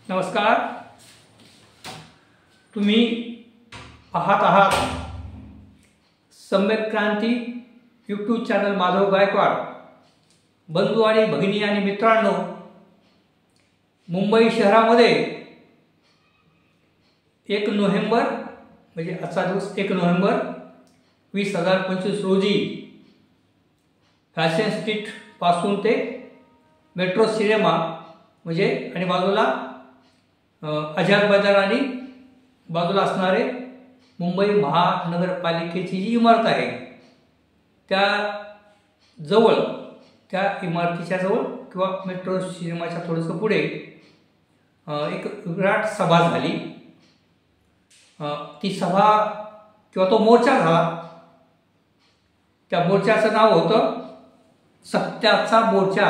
नमस्कार. तुम्ही पाहत आहात सम्यक क्रांती यूट्यूब चॅनल माधव गायकवाड. बंधू आणि भगिनी आणि मित्रांनो, मुंबई शहरामध्ये 1 नोव्हेंबर म्हणजे आजचा दिवस 1 नोव्हेंबर 2025 रोजी फॅशन स्ट्रीट पासून ते मेट्रो सिनेमा म्हणजे आणि बाजूला आझाद मैदान आणि बाजूला असणारे मुंबई महानगरपालिकेची जी इमारत आहे त्या जवळ, त्या इमारतीच्या जवळ किंवा मेट्रो सिनेमाच्या थोडंसं पुढे एक विराट सभा झाली. ती सभा किंवा तो मोर्चा झाला. त्या मोर्चाचं नाव होतं सत्याचा मोर्चा.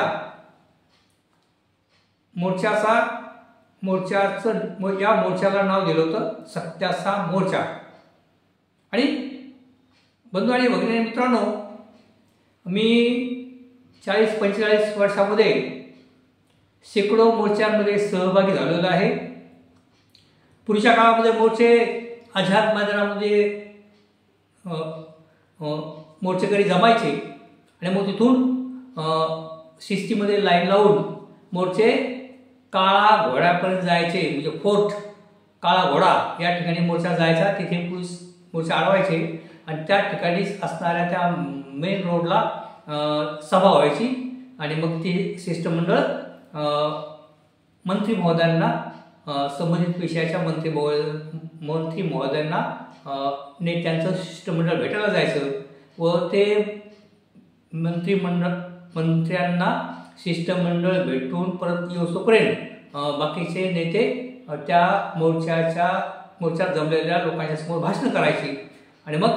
या मोर्चाला नाव दिलं होतं सत्याचा मोर्चा. आणि बंधू आणि भगिनी मित्रांनो, मी 40-45 वर्षामध्ये शेकडो मोर्चांमध्ये सहभागी झालेलो आहे. पूर्वीच्या काळामध्ये मोर्चे आझाद मैदानामध्ये मोर्चेकरी जमायचे आणि मग तिथून शिस्तीमध्ये लाईन लावून मोर्चे काळा घोड्यापर्यंत जायचे. म्हणजे फोर्ट काळा घोडा या ठिकाणी मोर्चा जायचा. तिथे पोलीस मोर्चा अडवायचे आणि त्या ठिकाणीच असणाऱ्या त्या मेन रोडला सभा व्हायची. आणि मग ती शिष्टमंडळ मंत्री महोदयांना, संबंधित विषयाच्या मंत्री महोदयांना नेत्यांचं शिष्टमंडळ भेटायला जायचं व ते मंत्र्यांना शिष्टमंडळ भेटून परत येऊसोपर्यंत बाकीचे नेते त्या मोर्चात जमलेल्या लोकांच्या समोर भाषण करायची. आणि मग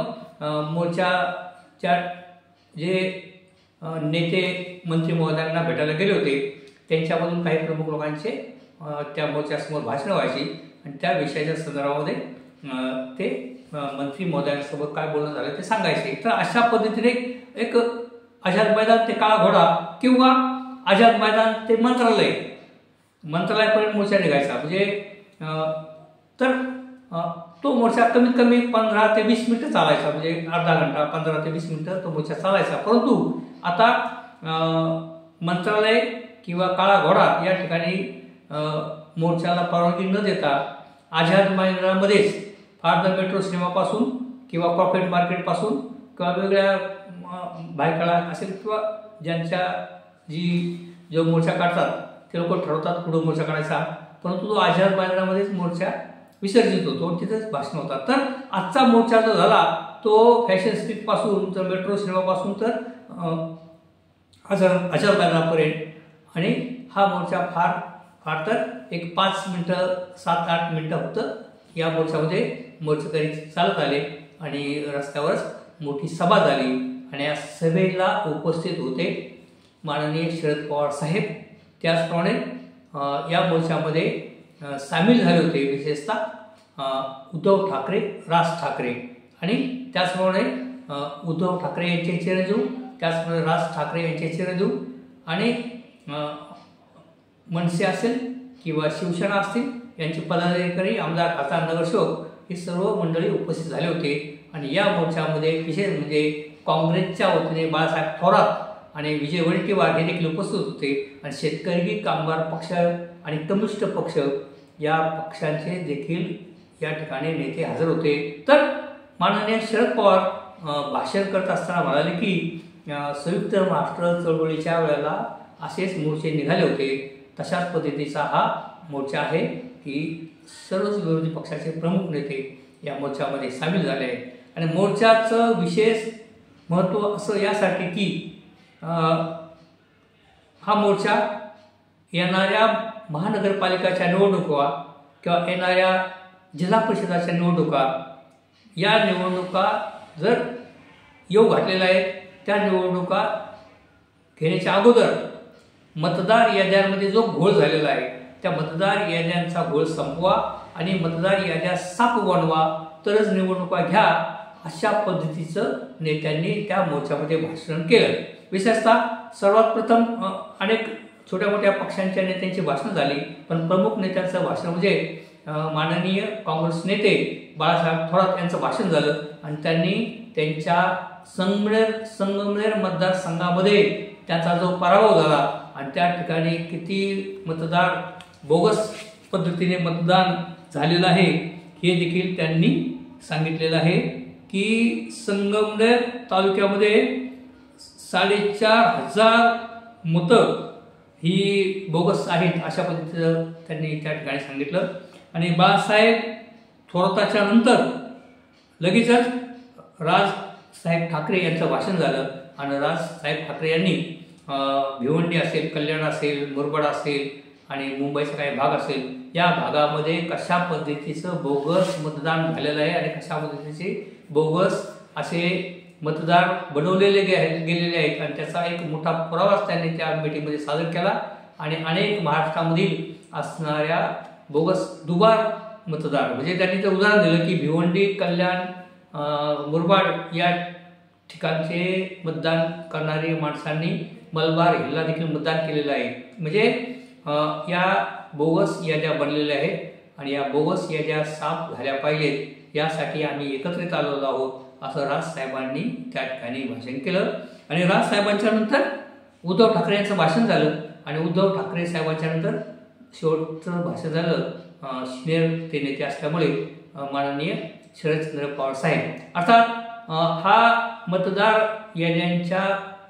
मोर्चाच्या जे नेते मंत्री महोदयांना भेटायला गेले होते त्यांच्यामधून काही प्रमुख लोकांचे त्या मोर्चासमोर भाषणं व्हायची आणि त्या विषयाच्या संदर्भामध्ये ते मंत्री महोदयांसोबत काय बोलणं झालं ते सांगायचे. तर अशा पद्धतीने एक आझाद मैदान ते काळा घोडा किंवा आझाद मैदान ते मंत्रालयापर्यंत मोर्चा निघायचा. म्हणजे तर तो मोर्चा कमीत कमी 15 ते 20 मिनिटं चालायचा. म्हणजे अर्धा घंटा, 15 ते 20 मिनिटं तो मोर्चा चालायचा. परंतु आता मंत्रालय किंवा काळा घोडा या ठिकाणी मोर्चाला परवानगी न देता आझाद मैदानामध्येच फार मेट्रो सिनेमापासून किंवा कॉर्पोरेट मार्केटपासून किंवा वेगळ्या भायखळा असेल किंवा ज्यांच्या जो मोर्चा काढतात ते लोक ठरवतात कुठं मोर्चा काढायचा. परंतु तो आझाद मैदानामध्येच मोर्चा विसर्जित होतो, तिथेच भाषण होतात. तर आजचा मोर्चा जो झाला तो फॅशन स्ट्रीटपासून तर मेट्रो सिनेमापासून तर आझाद मैदानापर्यंत. आणि हा मोर्चा फार तर एक 5 मिनटं 7-8 मिनटं फक्त या मोर्चामध्ये मोर्चेकरी चालत आले आणि रस्त्यावरच मोठी सभा झाली. आणि या सभेला उपस्थित होते माननीय शरद पवार साहेब. त्याचप्रमाणे या मोर्चामध्ये सामील झाले होते विशेषतः उद्धव ठाकरे, राज ठाकरे आणि त्याचप्रमाणे उद्धव ठाकरे यांचे चिरंजीव, त्याचप्रमाणे राज ठाकरे यांचे चिरंजीव आणि मनसे असेल किंवा शिवसेना असतील यांचे पदाधिकारी, आमदार, खासदार, नगरसेवक हे सर्व मंडळी उपस्थित झाले होते. आणि या मोर्चामध्ये विशेष म्हणजे काँग्रेसच्या वतीने बाळासाहेब थोरात आणि विजय वडेट्टीवार हे देखील उपस्थित होते. आणि शेतकरी कामगार पक्ष आणि कम्युनिस्ट पक्ष या पक्षांचे देखील या ठिकाणी नेते हजर होते. तर माननीय शरद पवार भाषण करत असताना म्हणाले की संयुक्त महाराष्ट्र चळवळीच्या वेळेला असेच मोर्चे निघाले होते. तशाच पद्धतीचा हा मोर्चा आहे की सर्वच विरोधी पक्षाचे प्रमुख नेते या मोर्चामध्ये सामील झाले आहेत. आणि मोर्चाचं विशेष महत्त्व असं यासाठी की हा मोर्चा येणाऱ्या महानगरपालिकाच्या निवडणुका किंवा येणाऱ्या जिल्हा परिषदाच्या निवडणुका, या निवडणुका जर येऊ घातलेल्या आहेत, त्या निवडणुका घेण्याच्या अगोदर मतदार याद्यांमध्ये जो घोळ झालेला आहे त्या मतदार याद्यांचा घोळ संपवा आणि मतदार याद्या साफ बनवा, तरच निवडणुका घ्या, अशा पद्धतीचं नेत्यांनी त्या मोर्चामध्ये भाषण केलं. विशेषतः सर्वात प्रथम अनेक छोट्या मोठ्या पक्षांच्या नेत्यांची भाषणं झाली, पण प्रमुख नेत्यांचं भाषण म्हणजे माननीय काँग्रेस नेते बाळासाहेब थोरात यांचं भाषण झालं आणि त्यांनी त्यांच्या संगमनेर मतदारसंघामध्ये त्यांचा जो पराभव झाला आणि त्या ठिकाणी किती मतदार बोगस पद्धतीने मतदान झालेलं आहे हे देखील त्यांनी सांगितलेलं आहे की संगमनेर तालुक्यामध्ये 4,500 मतं ही बोगस आहेत अशा पद्धतीचं त्यांनी त्या ठिकाणी सांगितलं. आणि बाळासाहेब थोराताच्या नंतर लगेचच राजसाहेब ठाकरे यांचं भाषण झालं आणि राजसाहेब ठाकरे यांनी भिवंडी असेल, कल्याण असेल, मुरबाड असेल आणि मुंबईचा काही भाग असेल या भागामध्ये कशा पद्धतीचं बोगस मतदान झालेलं आहे आणि कशा पद्धतीचे बोगस असे मतदार बनवलेले गेलेले आहेत आणि त्याचा एक मोठा पुरावाच त्यांनी त्या मीटिंगमध्ये सादर केला. आणि अनेक महाराष्ट्रामधील असणाऱ्या बोगस दुबार मतदार म्हणजे त्यांनी ते उदाहरण दिलं की भिवंडी, कल्याण, मुरबाड या ठिकाणचे मतदान करणारी माणसांनी मलबार हिल्ला देखील मतदान केलेलं आहे. म्हणजे या बोगस याद्या बनलेल्या आहेत आणि या बोगस याद्या साफ झाल्या पाहिजेत यासाठी आम्ही एकत्रित आलेलो आहोत असं राजसाहेबांनी त्या ठिकाणी भाषण केलं. आणि राजसाहेबांच्या नंतर उद्धव ठाकरे यांचं भाषण झालं आणि उद्धव ठाकरे साहेबांच्या नंतर शेवटचं भाषण झालं सिनियर ते नेते असल्यामुळे माननीय शरदचंद्र पवार साहेब. अर्थात हा मतदार याद्यांच्या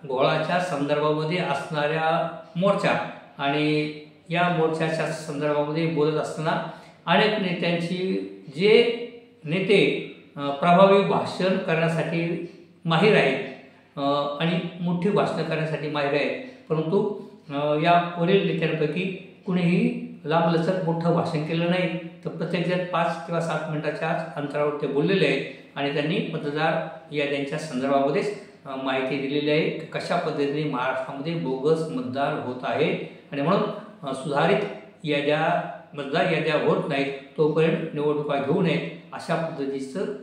घोळाच्या संदर्भामध्ये असणाऱ्या मोर्चा आणि या मोर्चाच्या संदर्भामध्ये बोलत असताना अनेक नेत्यांची जे नेते प्रभावी भाषण करण्यासाठी माहीर आहेत आणि मोठी भाषणं करण्यासाठी माहीर आहेत, परंतु या वरील नेत्यांपैकी कुणीही लांबलचक मोठं भाषण केलं नाही. तर प्रत्येकजण 5 किंवा 7 मिनिटाच्या अंतरावर ते बोललेले आहेत आणि त्यांनी मतदार याद्यांच्या संदर्भामध्येच माहिती दिलेली आहे कशा पद्धतीने महाराष्ट्रामध्ये बोगस मतदार होत आहे आणि म्हणून सुधारित मतदार याद्या होत नाहीत तोपर्यंत निवडणुका घेऊ नयेत अशा पद्धतीचं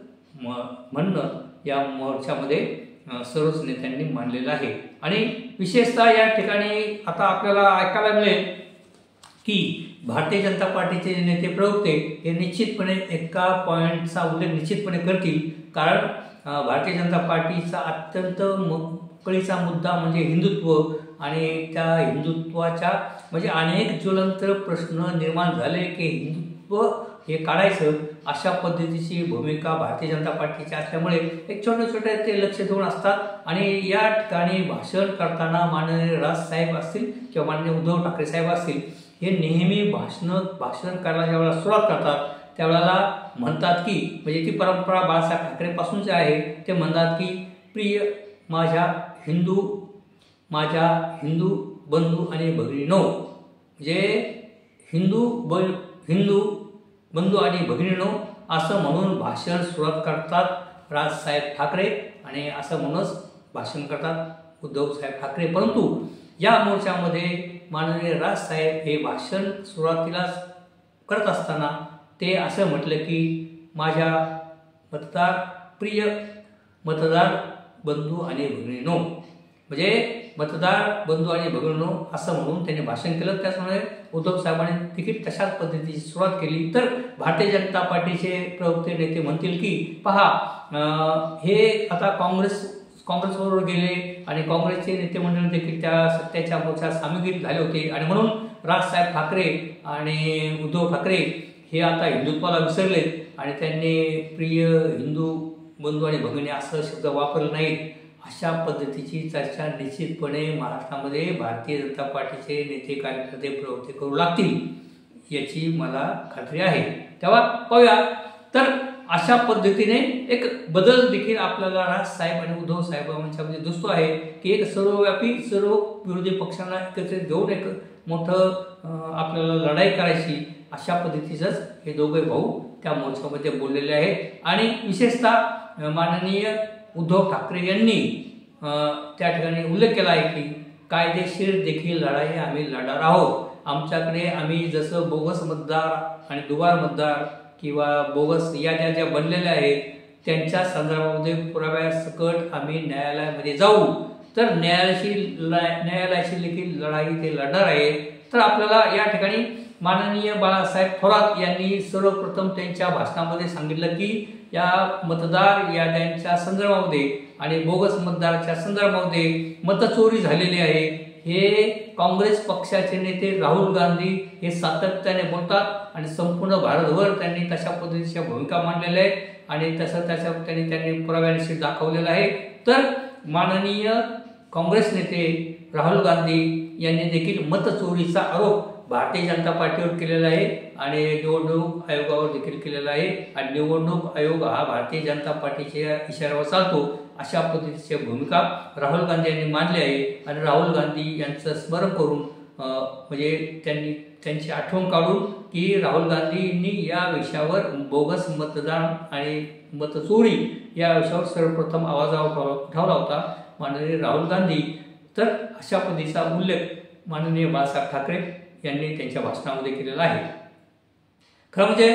म्हणणं या मोर्चामध्ये सर्वच नेत्यांनी मांडलेलं आहे. आणि विशेषतः या ठिकाणी आता आपल्याला ऐकायला मिळेल की भारतीय जनता पार्टीचे नेते प्रवक्ते हे निश्चितपणे एका पॉईंटचा उल्लेख निश्चितपणे करतील, कारण भारतीय जनता पार्टीचा अत्यंत कळीचा मुद्दा म्हणजे हिंदुत्व आणि त्या हिंदुत्वाच्या म्हणजे अनेक ज्वलंत प्रश्न निर्माण झाले की हिंदुत्व हे काढायचं अशा पद्धतीची भूमिका भारतीय जनता पार्टीची असल्यामुळे एक छोटे ते लक्ष देऊन असतात आणि या ठिकाणी भाषण करताना माननीय राजसाहेब असतील किंवा माननीय उद्धव ठाकरे साहेब असतील हे नेहमी भाषण करायला ज्यावेळेला सुरुवात करतात त्यावेळेला म्हणतात की म्हणजे ती परंपरा बाळासाहेब ठाकरेपासूनची आहे. ते म्हणतात की प्रिय माझ्या हिंदू बंधू आणि भगिनीनो, म्हणजे हिंदू बंधू आणि भगिनीनो असं म्हणून भाषण सुरुवात करतात राजसाहेब ठाकरे आणि असं म्हणूनच भाषण करतात उद्धव साहेब ठाकरे. परंतु या मोर्चामध्ये माननीय राजसाहेब हे भाषण सुरुवातीला करत असताना ते असं म्हटलं की माझ्या प्रिय मतदार बंधू आणि भगिनीनो, म्हणजे मतदार बंधू आणि भगिनीनो असं म्हणून त्यांनी भाषण केलं. त्याचमुळे उद्धव साहेबांनी देखील तशाच पद्धतीची सुरुवात केली. तर भारतीय जनता पार्टीचे प्रवक्ते नेते म्हणतील की पहा हे आता काँग्रेसबरोबर गेले आणि काँग्रेसचे नेते मंडळ देखील त्या सत्याच्या मोर्चात सामील झाले होते आणि म्हणून राजसाहेब ठाकरे आणि उद्धव ठाकरे हे आता हिंदुत्वाला विसरले आणि त्यांनी प्रिय हिंदू बंधू आणि भगिनी असं शब्द वापरले नाहीत. अशा पद्धतीची चर्चा निश्चितपणे महाराष्ट्रामध्ये भारतीय जनता पार्टीचे नेते कार्यकर्ते प्रवक्ते करू लागतील याची मला खात्री आहे. तेव्हा पाहूया. तर अशा पद्धतीने एक बदल देखील आपल्याला राजसाहेब आणि उद्धव साहेबांच्यामध्ये दिसतो आहे की एक सर्वव्यापी सर्व विरोधी पक्षांना एकत्रित घेऊन एक मोठं आपल्याला लढाई करायची अशा पद्धतीचंच हे दोघे भाऊ त्या मोर्चामध्ये बोललेले आहेत. आणि विशेषतः माननीय उद्धव ठाकरे यांनी त्या ठिकाणी उल्लेख केला आहे की कायदेशीर देखील लढाई आम्ही लढणार आहोत. आमच्याकडे आम्ही जसं बोगस मतदार आणि दुबार मतदार किंवा बोगस याद्या ज्या बनलेल्या आहेत त्यांच्या संदर्भामध्ये पुराव्यासकट आम्ही न्यायालयामध्ये जाऊ. तर न्यायालयाची देखील लढाई ते लढणार आहे। तर आपल्याला या ठिकाणी माननीय बाळासाहेब थोरात यांनी सर्वप्रथम त्यांच्या भाषणामध्ये सांगितलं की या मतदार याद्यांच्या संदर्भामध्ये आणि बोगस मतदाराच्या संदर्भामध्ये मतचोरी झालेली आहे। हे काँग्रेस पक्षाचे नेते राहुल गांधी हे सातत्याने बोलतात आणि संपूर्ण भारतभर त्यांनी तशा पद्धतीच्या भूमिका मांडलेल्या आहेत आणि त्यांनी पुराव्यानिशी दाखवलेलं आहे। तर माननीय काँग्रेस नेते राहुल गांधी यांनी देखील मतचोरीचा आरोप भारतीय जनता पार्टीवर केलेला आहे आणि निवडणूक आयोगावर देखील केलेला आहे आणि निवडणूक आयोग हा भारतीय जनता पार्टीच्या इशाऱ्यावर चालतो अशा पद्धतीची भूमिका राहुल गांधी यांनी मांडली आहे। आणि राहुल गांधी यांचं स्मरण करून म्हणजे त्यांची आठवण काढून की राहुल गांधींनी या विषयावर बोगस मतदान आणि मतचोरी या विषयावर सर्वप्रथम आवाज उठवला होता माननीय राहुल गांधी। तर अशा पद्धतीचा उल्लेख माननीय बाळासाहेब ठाकरे यांनी त्यांच्या भाषणामध्ये केलेला आहे। खरं म्हणजे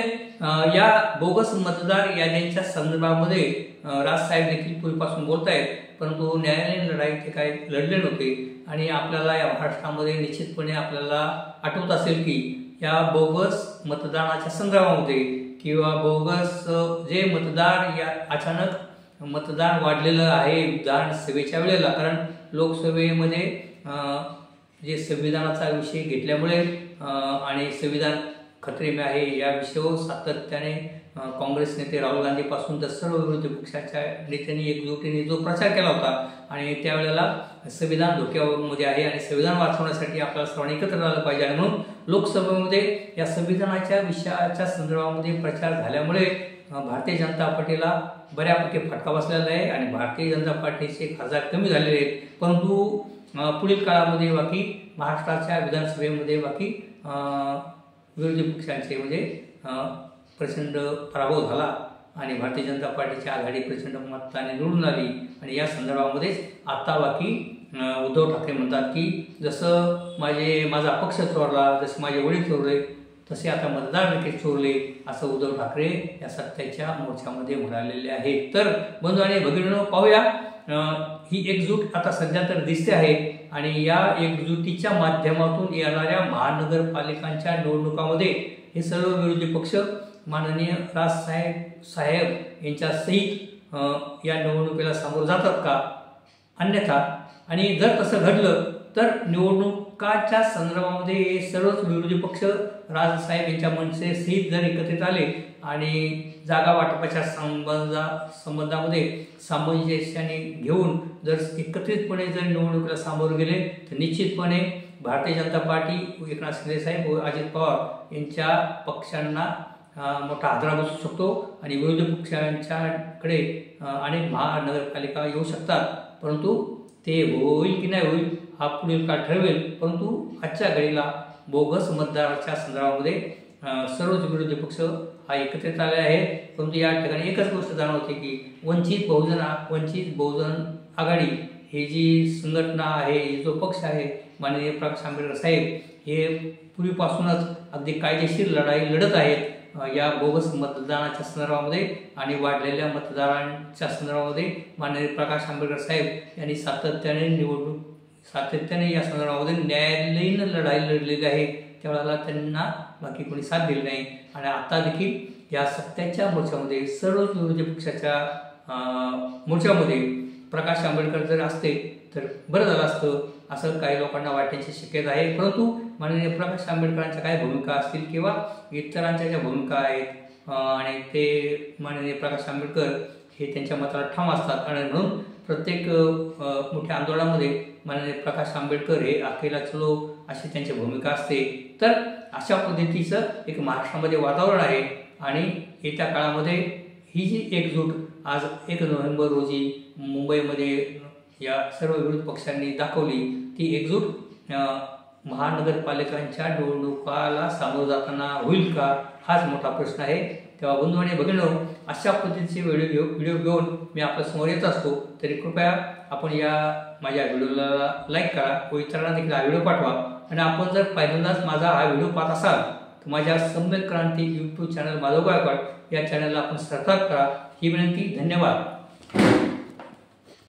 या बोगस मतदार याद्यांच्या संदर्भामध्ये राजसाहेब देखील पूर्वीपासून बोलत आहेत, परंतु न्यायालयीन लढाई ते काय लढले नव्हते आणि आपल्याला या महाराष्ट्रामध्ये निश्चितपणे आपल्याला आठवत असेल की या बोगस मतदानाच्या संदर्भामध्ये किंवा बोगस जे मतदार या अचानक मतदान वाढलेलं आहे विधानसभेच्या वेळेला, कारण लोकसभेमध्ये जे संविधानाचा विषय घेतल्यामुळे आणि संविधान खतरे में आहे या विषयावर सातत्याने काँग्रेस नेते राहुल गांधीपासून तर सर्व विरोधी पक्षाच्या नेत्यांनी एकजुटीने जो प्रचार केला होता आणि त्यावेळेला संविधान धोक्यामध्ये आहे आणि संविधान वाचवण्यासाठी आपल्याला सर्वांनी एकत्र राहिलं पाहिजे आणि म्हणून लोकसभेमध्ये या संविधानाच्या विषयाच्या संदर्भामध्ये प्रचार झाल्यामुळे भारतीय जनता पार्टीला बऱ्यापैकी फटका बसलेला आहे आणि भारतीय जनता पार्टीचे खासदार कमी झालेले आहेत। परंतु पुढील काळामध्ये बाकी महाराष्ट्राच्या विधानसभेमध्ये बाकी विरोधी पक्षांचे म्हणजे प्रचंड पराभव झाला आणि भारतीय जनता पार्टीची आघाडी प्रचंड मताने निवडून आली आणि या संदर्भामध्येच आता बाकी उद्धव ठाकरे म्हणतात की जसं माझा पक्ष चोरला, जसे माझे वडील चोरले तसे आता मतदार देखील चोरले असं उद्धव ठाकरे या सत्तेच्या मोर्चामध्ये म्हणालेले आहेत। तर बंधू आणि भगिनींनो पाहूया ही एकजूट आता सध्या तर दिसते आहे आणि या एकजुटीच्या माध्यमातून येणाऱ्या महानगरपालिकांच्या निवडणुकामध्ये हे सर्व विरोधी पक्ष माननीय राजसाहेब यांच्या सहित या निवडणुकीला सामोरं जातात का? अन्यथा आणि जर तसं घडलं तर निवडणुकाच्या संदर्भामध्ये सर्वच विरोधी पक्ष राजसाहेब यांच्या मनसे सहित जर एकत्रित आले आणि जागा वाटपाच्या संबंधामध्ये सामंजस्याने घेऊन जर एकत्रितपणे जर निवडणुकीला सामोरे गेले तर निश्चितपणे भारतीय जनता पार्टी एकनाथ शिंदे साहेब व अजित पवार यांच्या पक्षांना मोठा हादरा बसू शकतो आणि विरोधी पक्षांच्याकडे अनेक महानगरपालिका येऊ शकतात, परंतु ते होईल की नाही होईल हा पुढील काळ ठरवेल। परंतु आजच्या घडीला बोगस मतदाराच्या संदर्भामध्ये सर्वच विरोधी पक्ष हा एकत्रित आले आहेत, परंतु या ठिकाणी एकच गोष्ट जाणवते की वंचित बहुजन आघाडी ही जी संघटना आहे, जो पक्ष आहे माननीय प्रकाश आंबेडकर साहेब हे पूर्वीपासूनच अगदी कायदेशीर लढाई लढत आहेत या बोगस मतदानाच्या संदर्भामध्ये आणि वाढलेल्या मतदारांच्या संदर्भामध्ये। माननीय प्रकाश आंबेडकर साहेब यांनी सातत्याने या संदर्भामध्ये न्यायालयीन लढाई लढलेली आहे, त्यावेळेला त्यांना बाकी कोणी साथ दिली नाही आणि आता देखील या सत्याच्या मोर्चामध्ये सर्व विरोधी पक्षाच्या मोर्चामध्ये प्रकाश आंबेडकर जर असते तर बरं झालं असतं असं काही लोकांना वाटण्याची शक्यता आहे। परंतु माननीय प्रकाश आंबेडकरांच्या काय भूमिका असतील किंवा इतरांच्या ज्या भूमिका आहेत आणि ते माननीय प्रकाश आंबेडकर हे त्यांच्या मताला ठाम असतात आणि म्हणून प्रत्येक मोठ्या आंदोलनामध्ये माननीय प्रकाश आंबेडकर हे अकेला चलो अशी त्यांची भूमिका असते। तर अशा पद्धतीचं एक महाराष्ट्रामध्ये वातावरण आहे आणि येत्या काळामध्ये ही जी एकजूट आज 1 नोव्हेंबर रोजी मुंबईमध्ये या सर्व विरोधी पक्षांनी दाखवली, ती एकजूट महानगरपालिकांच्या निवडणुकाला सामोरं जाताना होईल का हाच मोठा प्रश्न आहे। तेव्हा बंधू आणि भगिनींनो, अशा पद्धतीचे व्हिडिओ घेऊन मी आपल्या समोर येत असतो, तरी कृपया आपण या माझ्या व्हिडिओला लाईक करा व इतरांना देखील हा व्हिडिओ पाठवा आणि आपण जर पहिल्यांदाच माझा हा व्हिडिओ पाहत असाल तर माझ्या सम्यक क्रांती यूट्यूब चॅनल माधव गायकवाड या चॅनलला आपण सबस्क्राईब करा ही विनंती। धन्यवाद।